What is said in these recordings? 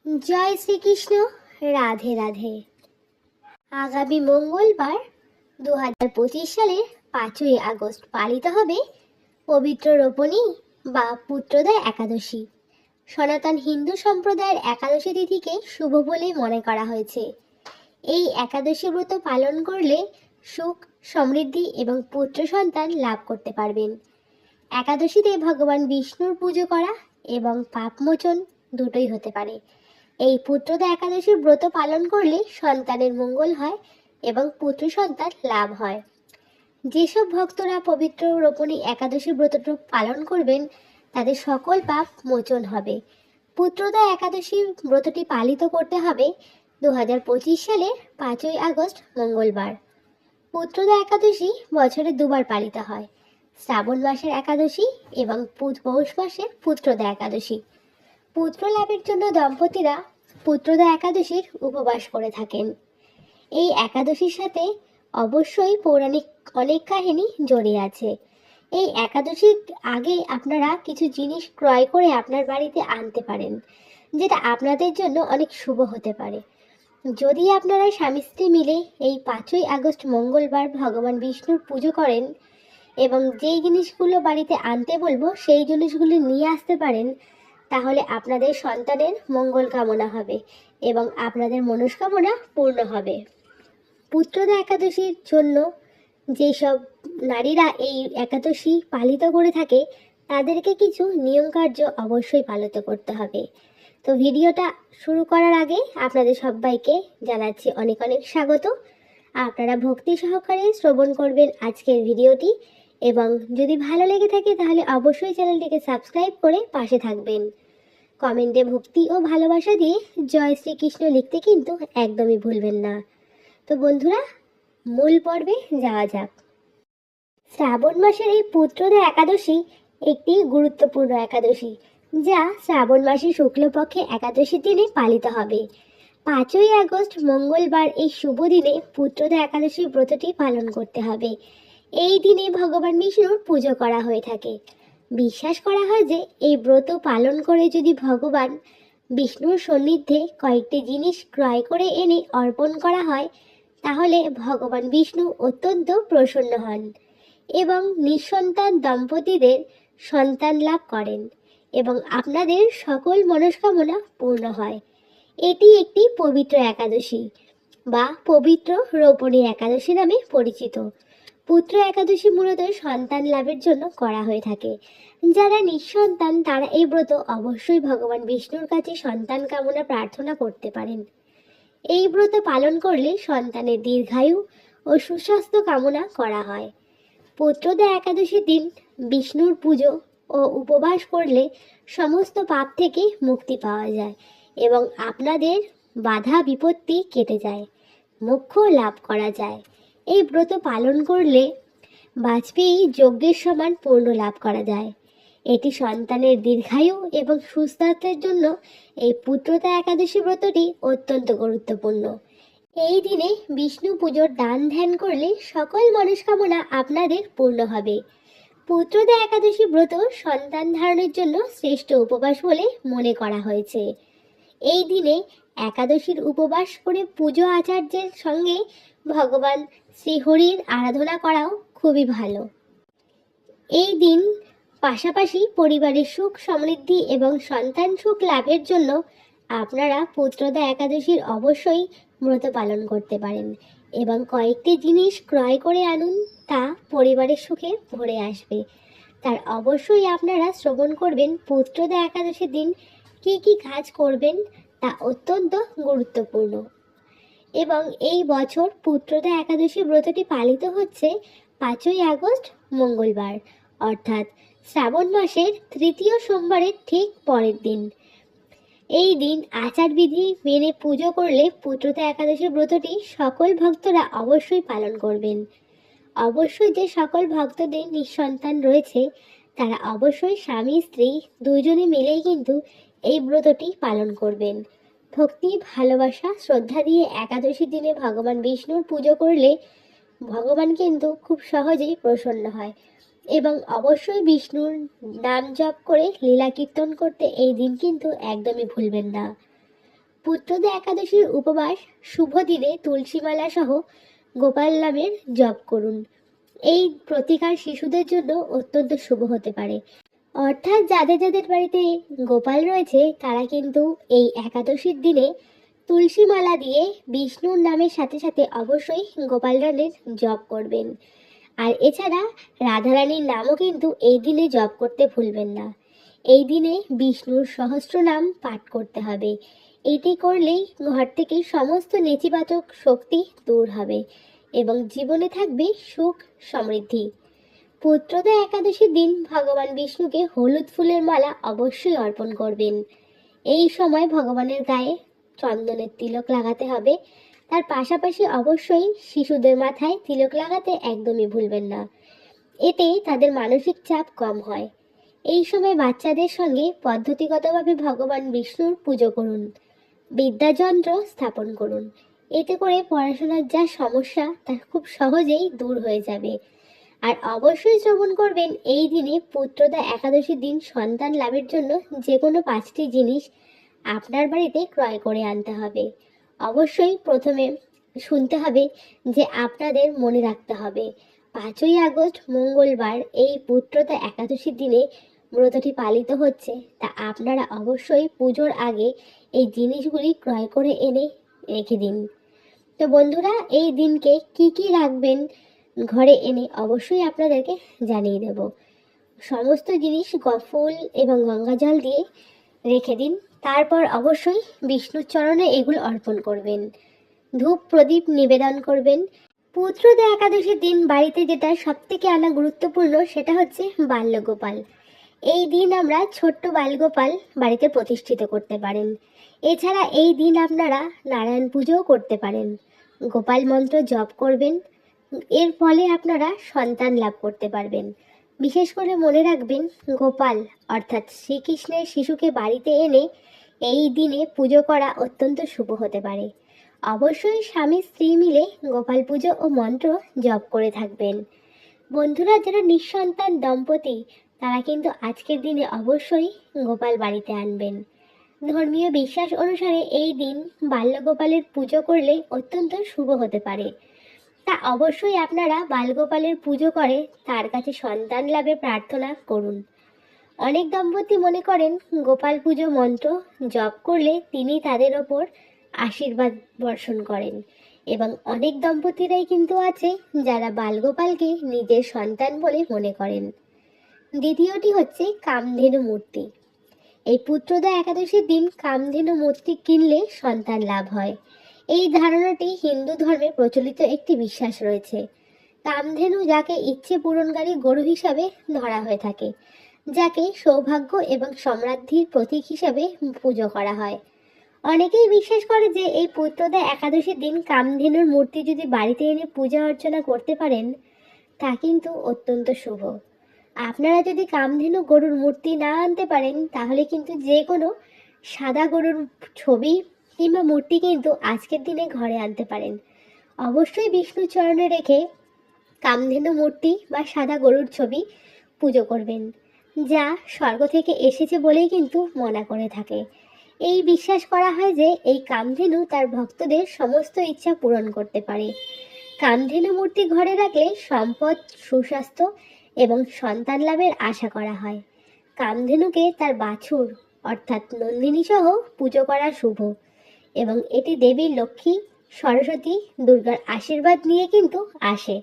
জয় শ্রীকৃষ্ণ। রাধে রাধে। আগামী মঙ্গলবার 2025 সালের 5ই আগস্ট পালিত হবে পবিত্র রোপণী বা পুত্রদা একাদশী। সনাতন হিন্দু সম্প্রদায়ের একাদশী তিথিকে শুভ বলে মনে করা হয়েছে। এই একাদশী ব্রত পালন করলে সুখ, সমৃদ্ধি এবং পুত্র সন্তান লাভ করতে পারবেন। একাদশীতে ভগবান বিষ্ণুর পুজো করা এবং পাপমোচন দুটোই হতে পারে। এই পুত্রদা একাদশীর ব্রত পালন করলে সন্তানের মঙ্গল হয় এবং পুত্র সন্তান লাভ হয়। যেসব ভক্তরা পবিত্র রোপণী একাদশী ব্রতটি পালন করবেন তাদের সকল পাপ মোচন হবে। পুত্রদা একাদশী ব্রতটি পালিত করতে হবে 2025 সালের 5ই আগস্ট মঙ্গলবার। পুত্রদা একাদশী বছরে দুবার পালিত হয়, শ্রাবণ মাসের একাদশী এবং পৌষ মাসের পুত্রদা একাদশী। পুত্র লাভের জন্য দম্পতিরা পুত্রদা একাদশীর উপবাস করে থাকেন। এই একাদশীর সাথে অবশ্যই পৌরাণিক অনেক কাহিনী জড়িয়ে আছে। এই একাদশীর আগে আপনারা কিছু জিনিস ক্রয় করে আপনার বাড়িতে আনতে পারেন, যেটা আপনাদের জন্য অনেক শুভ হতে পারে। যদি আপনারা স্বামী স্ত্রী মিলে এই 5ই আগস্ট মঙ্গলবার ভগবান বিষ্ণুর পুজো করেন এবং যেই জিনিসগুলো বাড়িতে আনতে বলবো সেই জিনিসগুলো নিয়ে আসতে পারেন, তাহলে আপনাদের সন্তানের মঙ্গল কামনা হবে এবং আপনাদের মনস্কামনা পূর্ণ হবে। পুত্রদা একাদশীর জন্য যেসব নারীরা এই একাদশী পালিত করে থাকে তাদেরকে কিছু নিয়মকার্য অবশ্যই পালিত করতে হবে। তো ভিডিওটা শুরু করার আগে আপনাদের সবাইকে জানাচ্ছি অনেক অনেক স্বাগত। আপনারা ভক্তি সহকারে শ্রবণ করবেন আজকের ভিডিওটি এবং যদি ভালো লেগে থাকে তাহলে অবশ্যই চ্যানেলটিকে সাবস্ক্রাইব করে পাশে থাকবেন। কমেন্টে ভক্তি ও ভালোবাসা দিয়ে জয় শ্রীকৃষ্ণ লিখতে কিন্তু একদমই ভুলবেন না। তো বন্ধুরা, মূল পর্বে যাওয়া যাক। শ্রাবণ মাসের এই পুত্রদা একাদশী একটি গুরুত্বপূর্ণ একাদশী, যা শ্রাবণ মাসের শুক্লপক্ষে একাদশীর দিনে পালিত হবে। 5ই আগস্ট মঙ্গলবার এই শুভ দিনে পুত্রদা একাদশীর ব্রতটি পালন করতে হবে। এই দিনে ভগবান বিষ্ণুর পুজো করা হয়ে থাকে। বিশ্বাস করা হয় যে এই ব্রত পালন করে যদি ভগবান বিষ্ণুর সান্নিধ্যে কয়েকটি জিনিস ক্রয় করে এনে অর্পণ করা হয় তাহলে ভগবান বিষ্ণু অত্যন্ত প্রসন্ন হন এবং নিঃসন্তান দম্পতিদের সন্তান লাভ করেন এবং আপনাদের সকল মনস্কামনা পূর্ণ হয়। এটি একটি পবিত্র একাদশী বা পবিত্র রোপণী একাদশী নামে পরিচিত। পুত্র একাদশী মূলত সন্তান লাভের জন্য করা হয়ে থাকে। যারা নিঃসন্তান তারা এই ব্রত অবশ্যই ভগবান বিষ্ণুর কাছে সন্তান কামনা প্রার্থনা করতে পারেন। এই ব্রত পালন করলে সন্তানের দীর্ঘায়ু ও সুস্বাস্থ্য কামনা করা হয়। পুত্রদা একাদশীর দিন বিষ্ণুর পুজো ও উপবাস করলে সমস্ত পাপ থেকে মুক্তি পাওয়া যায় এবং আপনাদের বাধা বিপত্তি কেটে যায়, মোক্ষ লাভ করা যায়। এই ব্রত পালন করলে বাজপেয়ী যজ্ঞের সমান পূর্ণ লাভ করা যায়। এটি সন্তানের দীর্ঘায়ু এবং সুস্বাস্থ্যের জন্য এই পুত্রদা একাদশী ব্রতটি অত্যন্ত গুরুত্বপূর্ণ। এই দিনে বিষ্ণু পুজোর দান ধ্যান করলে সকল মনস্কামনা আপনাদের পূর্ণ হবে। পুত্রদা একাদশী ব্রত সন্তান ধারণের জন্য শ্রেষ্ঠ উপবাস বলে মনে করা হয়েছে। এই দিনে একাদশীর উপবাস করে পুজো আচার্যের সঙ্গে ভগবান শ্রীহরির আরাধনা করাও খুবই ভালো। এই দিন পাশাপাশি পরিবারের সুখ, সমৃদ্ধি এবং সন্তান সুখ লাভের জন্য আপনারা পুত্রদা একাদশীর অবশ্যই ব্রত পালন করতে পারেন এবং কয়েকটি জিনিস ক্রয় করে আনুন, তা পরিবারের সুখে ভরে আসবে। তার অবশ্যই আপনারা শ্রবণ করবেন পুত্রদা একাদশীর দিন কি কি কাজ করবেন, তা অত্যন্ত গুরুত্বপূর্ণ। এবং এই বছর পুত্রদা একাদশী ব্রতটি পালিত হচ্ছে 5ই আগস্ট মঙ্গলবার, অর্থাৎ শ্রাবণ মাসের তৃতীয় সোমবারের ঠিক পরের দিন। এই দিন আচারবিধি মেনে পুজো করলে পুত্রদা একাদশী ব্রতটি সকল ভক্তরা অবশ্যই পালন করবেন। অবশ্যই যে সকল ভক্তদের নিঃসন্তান রয়েছে তারা অবশ্যই স্বামী স্ত্রী দুইজনে মিলেই কিন্তু এই ব্রতটি পালন করবেন। ভক্তি, ভালোবাসা, শ্রদ্ধা দিয়ে একাদশীর দিনে ভগবান বিষ্ণুর পুজো করলে ভগবান কিন্তু খুব সহজেই প্রসন্ন হয় এবং অবশ্যই বিষ্ণুর নাম জপ করে লীলা কীর্তন করতে এই দিন কিন্তু একদমই ভুলবেন না। পুত্রদা একাদশীর উপবাস শুভ দিনে তুলসীমালা সহ গোপাল নামের জপ করুন। এই প্রতিকার শিশুদের জন্য অত্যন্ত শুভ হতে পারে। অর্থাৎ যাদের যাদের বাড়িতে গোপাল রয়েছে তারা কিন্তু এই একাদশীর দিনে তুলসী মালা দিয়ে বিষ্ণুর নামের সাথে সাথে অবশ্যই গোপাল রানীর জপ করবেন। আর এছাড়া রাধারানীর নামও কিন্তু এই দিনে জপ করতে ভুলবেন না। এই দিনে বিষ্ণুর সহস্র নাম পাঠ করতে হবে। এটি করলেই ঘর থেকে সমস্ত নেতিবাচক শক্তি দূর হবে এবং জীবনে থাকবে সুখ সমৃদ্ধি। পুত্রদা একাদশীর দিন ভগবান বিষ্ণুকে হলুদ ফুলের মালা অবশ্যই অর্পণ করবেন। এই সময় ভগবানের গায়ে চন্দনের তিলক লাগাতে হবে। তার পাশাপাশি অবশ্যই শিশুদের মাথায় তিলক লাগাতে একদমই ভুলবেন না। এতে তাদের মানসিক চাপ কম হয়। এই সময় বাচ্চাদের সঙ্গে পদ্ধতিগতভাবে ভগবান বিষ্ণুর পুজো করুন, বিদ্যাযন্ত্র স্থাপন করুন। এতে করে পড়াশোনার যা সমস্যা তা খুব সহজেই দূর হয়ে যাবে। আর অবশ্যই শ্রবণ করবেন এই দিনে পুত্রদা একাদশীর দিন সন্তান লাভের জন্য যে কোনো 5টি জিনিস আপনার বাড়িতে ক্রয় করে আনতে হবে। অবশ্যই প্রথমে শুনতে হবে যে আপনাদের মনে রাখতে হবে 5ই আগস্ট মঙ্গলবার এই পুত্রদা একাদশীর দিনে ব্রতটি পালিত হচ্ছে। তা আপনারা অবশ্যই পুজোর আগে এই জিনিসগুলি ক্রয় করে এনে রেখে দিন। তো বন্ধুরা, এই দিনকে কি কি রাখবেন ঘরে এনে অবশ্যই আপনাদেরকে জানিয়ে দেব। সমস্ত জিনিস ফুল এবং গঙ্গা জল দিয়ে রেখে দিন। তারপর অবশ্যই বিষ্ণুর চরণে এগুলো অর্পণ করবেন। ধূপ প্রদীপ নিবেদন করবেন। পুত্রদা একাদশীর দিন বাড়িতে যেটা সবথেকে আনা গুরুত্বপূর্ণ সেটা হচ্ছে বাল্যগোপাল। এই দিন আমরা ছোট্ট বালগোপাল বাড়িতে প্রতিষ্ঠিত করতে পারেন। এছাড়া এই দিন আপনারা নারায়ণ পুজোও করতে পারেন। গোপাল মন্ত্র জপ করবেন। এর ফলে আপনারা সন্তান লাভ করতে পারবেন। বিশেষ করে মনে রাখবেন, গোপাল অর্থাৎ শ্রীকৃষ্ণের শিশুকে বাড়িতে এনে এই দিনে পুজো করা অত্যন্ত শুভ হতে পারে। অবশ্যই স্বামী স্ত্রী মিলে গোপাল পুজো ও মন্ত্র জপ করে থাকবেন। বন্ধুরা, যারা নিঃসন্তান দম্পতি তারা কিন্তু আজকের দিনে অবশ্যই গোপাল বাড়িতে আনবেন। ধর্মীয় বিশ্বাস অনুসারে এই দিন বাল্যগোপালের পুজো করলে অত্যন্ত শুভ হতে পারে। তা অবশ্যই আপনারা বালগোপালের পুজো করে তার কাছে সন্তান লাভে প্রার্থনা করুন। অনেক দম্পতি মনে করেন গোপাল পুজো মন্ত্র জপ করলে তিনি তাদের ওপর আশীর্বাদ বর্ষণ করেন, এবং অনেক দম্পতিরাই কিন্তু আছে যারা বালগোপালকে নিজের সন্তান বলে মনে করেন। দ্বিতীয়টি হচ্ছে কামধেনু মূর্তি। এই পুত্রদা একাদশীর দিন কামধেনু মূর্তি কিনলে সন্তান লাভ হয়। এই ধারণাটি হিন্দু ধর্মে প্রচলিত একটি বিশ্বাস রয়েছে। কামধেনু যাকে ইচ্ছে পূরণকারী গরু হিসাবে ধরা হয়ে থাকে, যাকে সৌভাগ্য এবং সমৃদ্ধির প্রতীক হিসাবে পুজো করা হয়। অনেকেই বিশ্বাস করে যে এই পুত্রদা একাদশীর দিন কামধেনুর মূর্তি যদি বাড়িতে এনে পূজা অর্চনা করতে পারেন তা কিন্তু অত্যন্ত শুভ। আপনারা যদি কামধেনু গরুর মূর্তি না আনতে পারেন তাহলে কিন্তু যে কোনো সাদা গরুর ছবি কিংবা মূর্তি কিন্তু আজকের দিনে ঘরে আনতে পারেন। অবশ্যই বিষ্ণু চরণে রেখে কামধেনু মূর্তি বা সাদা গরুর ছবি পুজো করবেন, যা স্বর্গ থেকে এসেছে বলেই কিন্তু মনে করে থাকে। এই বিশ্বাস করা হয় যে এই কামধেনু তার ভক্তদের সমস্ত ইচ্ছা পূরণ করতে পারে। কামধেনু মূর্তি ঘরে রাখলে সম্পদ, সুস্বাস্থ্য এবং সন্তান লাভের আশা করা হয়। কামধেনুকে তার বাছুর অর্থাৎ নন্দিনী সহ পুজো করা শুভ, এবং এটি দেবী লক্ষ্মী, সরস্বতী, দুর্গার আশীর্বাদ নিয়ে কিন্তু আসে।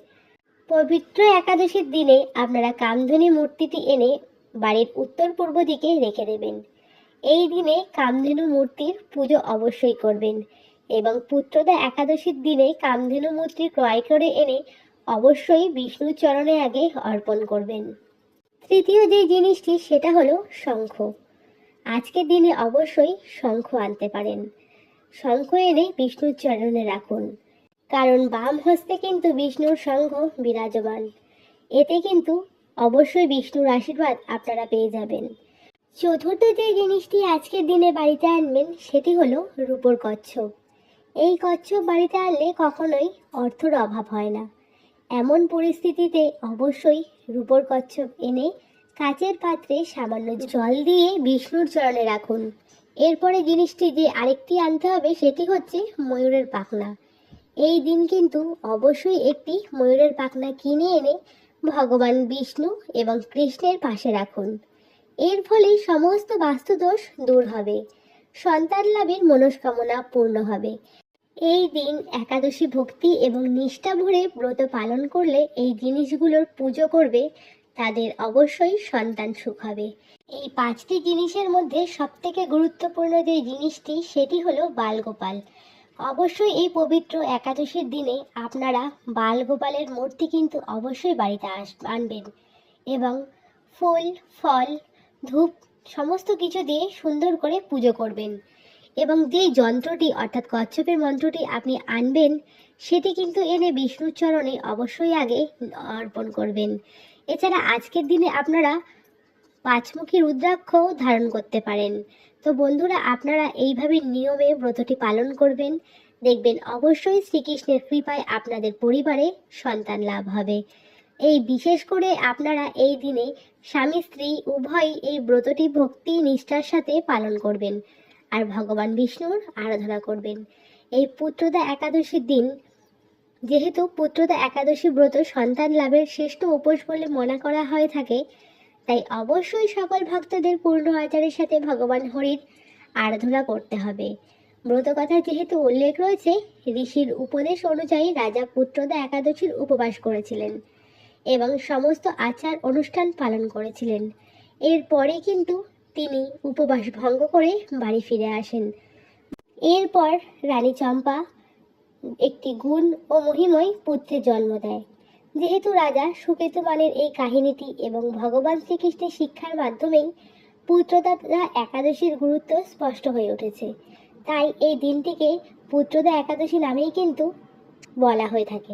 পবিত্র একাদশীর দিনে আপনারা কামধেনু মূর্তিটি এনে বাড়ির উত্তর পূর্ব দিকে রেখে দেবেন। এই দিনে কামধেনু মূর্তির পুজো অবশ্যই করবেন, এবং পুত্রদা একাদশীর দিনে কামধেনু মূর্তি ক্রয় করে এনে অবশ্যই বিষ্ণুর চরণে আগে অর্পণ করবেন। তৃতীয় যে জিনিসটি সেটা হলো শঙ্খ। আজকের দিনে অবশ্যই শঙ্খ আনতে পারেন। শঙ্খ এনে বিষ্ণুর চরণে রাখুন, কারণ বাম হস্তে কিন্তু বিষ্ণুর শঙ্খ বিরাজমান। এতে কিন্তু অবশ্যই বিষ্ণুর আশীর্বাদ আপনারা পেয়ে যাবেন। চতুর্থ যে জিনিসটি আজকের দিনে বাড়িতে আনবেন সেটি হলো রূপোর কচ্ছপ। এই কচ্ছপ বাড়িতে আনলে কখনোই অর্থর অভাব হয় না। এমন পরিস্থিতিতে অবশ্যই রূপোর কচ্ছপ এনে কাচের পাত্রে সামান্য জল দিয়ে বিষ্ণুর চরণে রাখুন। এরপরে জিনিসটি যে আরেকটি আনতে হবে সেটি হচ্ছে ময়ূরের পাখনা। এই দিন কিন্তু অবশ্যই একটি ময়ূরের পাখনা কিনে এনে ভগবান বিষ্ণু এবং কৃষ্ণের পাশে রাখুন। এর ফলে সমস্ত বাস্তুদোষ দূর হবে, সন্তান লাভের মনস্কামনা পূর্ণ হবে। এই দিন একাদশী ভক্তি এবং নিষ্ঠা ভরে ব্রত পালন করলে এই জিনিসগুলোর পুজো করবে, তাদের অবশ্যই সন্তান সুখ হবে। এই 5টি জিনিসের মধ্যে সবথেকে গুরুত্বপূর্ণ যে জিনিসটি সেটি হলো বালগোপাল। অবশ্যই এই পবিত্র একাদশীর দিনে আপনারা বালগোপালের মূর্তি কিন্তু অবশ্যই বাড়িতে আনবেন এবং ফুল, ফল, ধূপ সমস্ত কিছু দিয়ে সুন্দর করে পুজো করবেন। এবং যেই যন্ত্রটি অর্থাৎ কচ্ছপের মন্ত্রটি আপনি আনবেন সেটি কিন্তু এনে বিষ্ণুর চরণে অবশ্যই আগে অর্পণ করবেন। এছাড়া আজকের দিনে আপনারা 5মুখী রুদ্রাক্ষ ধারণ করতে পারেন। তো বন্ধুরা, আপনারা এইভাবে নিয়মে ব্রতটি পালন করবেন, দেখবেন অবশ্যই শ্রীকৃষ্ণের কৃপায় আপনাদের পরিবারে সন্তান লাভ হবে। এই বিশেষ করে আপনারা এই দিনে স্বামী স্ত্রী উভয়ই এই ব্রতটি ভক্তি নিষ্ঠার সাথে পালন করবেন আর ভগবান বিষ্ণুর আরাধনা করবেন। এই পুত্রদা একাদশীর দিন, যেহেতু পুত্রদা একাদশী ব্রত সন্তান লাভের শ্রেষ্ঠ উপোস বলে মনে করা হয়ে থাকে, তাই অবশ্যই সকল ভক্তদের পূর্ণ আচারের সাথে ভগবান হরির আরাধনা করতে হবে। ব্রতকথায় যেহেতু উল্লেখ রয়েছে, ঋষির উপদেশ অনুযায়ী রাজা পুত্রদা একাদশীর উপবাস করেছিলেন এবং সমস্ত আচার অনুষ্ঠান পালন করেছিলেন। এরপরে কিন্তু তিনি উপবাস ভঙ্গ করে বাড়ি ফিরে আসেন। এরপর রানী চম্পা একটি গুণ ও মহিময় পুত্রের জন্ম দেয়। যেহেতু রাজা সুকেতুমানের এই কাহিনীটি এবং ভগবান শ্রীকৃষ্ণের শিক্ষার মাধ্যমেই পুত্রদা একাদশীর গুরুত্ব স্পষ্ট হয়ে উঠেছে, তাই এই দিনটিকে পুত্রদা একাদশী নামেই কিন্তু বলা হয়ে থাকে।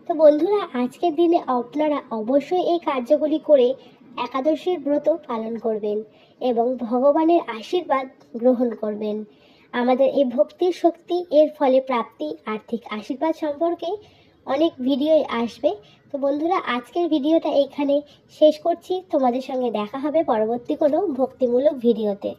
তো বন্ধুরা, আজকের দিনে আপনারা অবশ্যই এই কার্যগুলি করে একাদশীর ব্রত পালন করবেন এবং ভগবানের আশীর্বাদ গ্রহণ করবেন। আমাদের এই ভক্তির শক্তি, এর ফলে প্রাপ্তি, আর্থিক আশীর্বাদ সম্পর্কে অনেক ভিডিও আসবে। তো বন্ধুরা, আজকের ভিডিওটা এইখানে শেষ করছি। তোমাদের সঙ্গে দেখা হবে পরবর্তী কোনো ভক্তিমূলক ভিডিওতে।